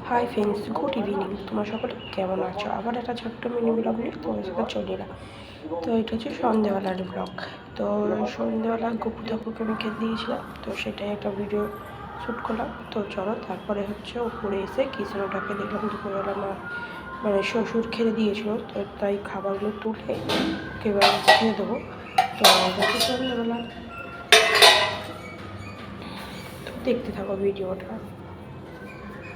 Hi friends, good evening. তোমার সকলে কেমন আছো? আবার একটা ছোট্ট মিনি ব্লগ নিয়ে তোমার সাথে চলে এলাম। তো এটা হচ্ছে সন্ধ্যেবেলার ব্লগ। তো সন্ধ্যেবেলা গপু ঠাকুরকে আমি খেতে দিয়েছিলাম, তো সেটাই একটা ভিডিও শ্যুট করলাম। তো চলো, তারপরে হচ্ছে উপরে এসে কৃষ্ণটাকে দেখলাম দুপুরবেলা মানে শ্বশুর খেতে দিয়েছিল, তো তাই খাবারগুলো তুলে ওকে এবার খেয়ে দেবো। তো যাতে সন্ধ্যেবেলা দেখতে থাকো ভিডিওটা,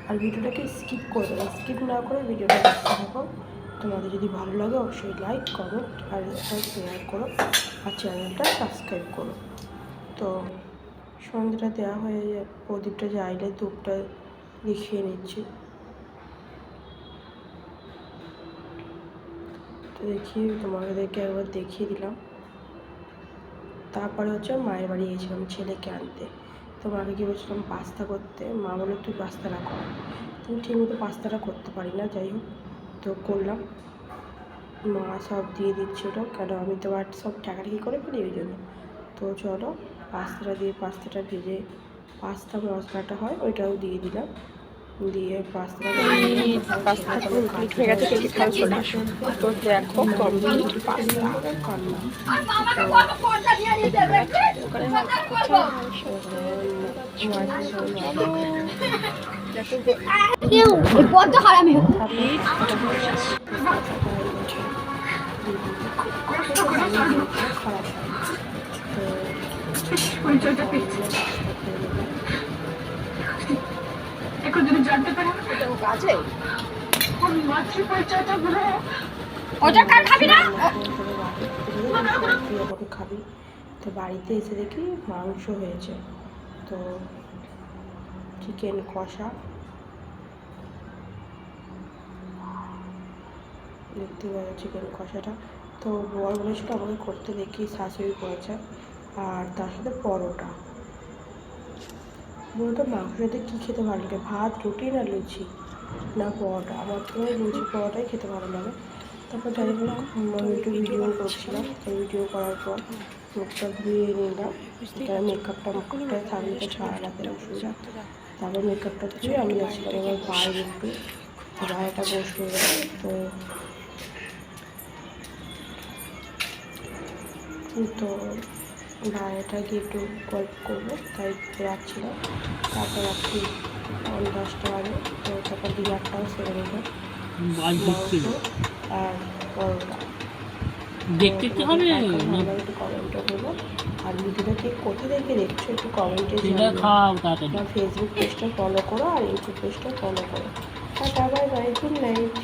আর ভিডিওটাকে স্কিপ করবে না, স্কিপ না করে ভিডিওটা দেখতে থাকো। তোমাদের যদি ভালো লাগে অবশ্যই লাইক, কমেন্ট আর শেয়ার করো, আর চ্যানেলটা সাবস্ক্রাইব করো। তো সন্ধ্যাটা দেওয়া হয়ে যায়, প্রদীপটা জ্বাইলে ধূপটা দেখিয়ে নিচ্ছি। তো তোমাদেরকে একবার দেখিয়ে দিলাম। তারপরে হচ্ছে মায়ের বাড়ি গিয়েছিলাম ছেলেকে আনতে। তো মাকে কি বলছিলাম পাস্তা করতে, মা বলে তুই পাস্তাটা কর। তুমি ঠিকমতো পাস্তাটা করতে পারি না, যাই হোক তো করলাম। মা সব দিয়ে দিচ্ছিলো, কেন আমি তো আর সব টাকাটাকি করে ফেলি ওই জন্য। তো চলো পাস্তাটা ভেজে পাস্তা মশলাটা হয় ওইটাও দিয়ে দিলাম, দিয়ে পাস্তাটা কমপ্লিট হয়ে গেছে। দেখি তো দেখো কমপ্লিট পাস্তা খাবি। তো বাড়িতে এসে দেখি মাংস হয়েছে, তো চিকেন কষা দেখতে পাবো, চিকেন কষাটা তো বর বলেছিল আমাকে করতে, দেখি শাশুড়ি করেছে। আর তার সাথে পরোটা। বলতো মাংসের সাথে কী খেতে ভালো লাগে, ভাত, রুটি না লুচি না পরোটা? আমার তো লুচি পরোটাই খেতে ভালো লাগে। তারপর যাই হোক আমি একটু ভিডিও করছিলাম, তো ভিডিও করার পর মুখটা ধুয়ে নিলাম, মেকআপটা থাকলে তো সারাতে অসুবিধা। তারপর মেকআপটা ধুয়ে আমি যাচ্ছিলাম আমার বাইরে একটু, বাইরেটা বসে তো তো বাইরেটা গিয়ে একটু গল্প করবো, তাই যাচ্ছিলাম। তারপর রাত্রি 10টা বাজে, তো তারপর ডিনারটাও সেরে নিলাম, মাংস আর পরোটা। দেখতে কি হবে একটু কমেন্টও করবো, আর ভিডিওটা ঠিক কোথা থেকে দেখছো একটু কমেন্টে জানাও। ফেসবুক পেজটা ফলো করো আর ইউটিউব পেজটা ফলো করো। Tata, bye bye, good night.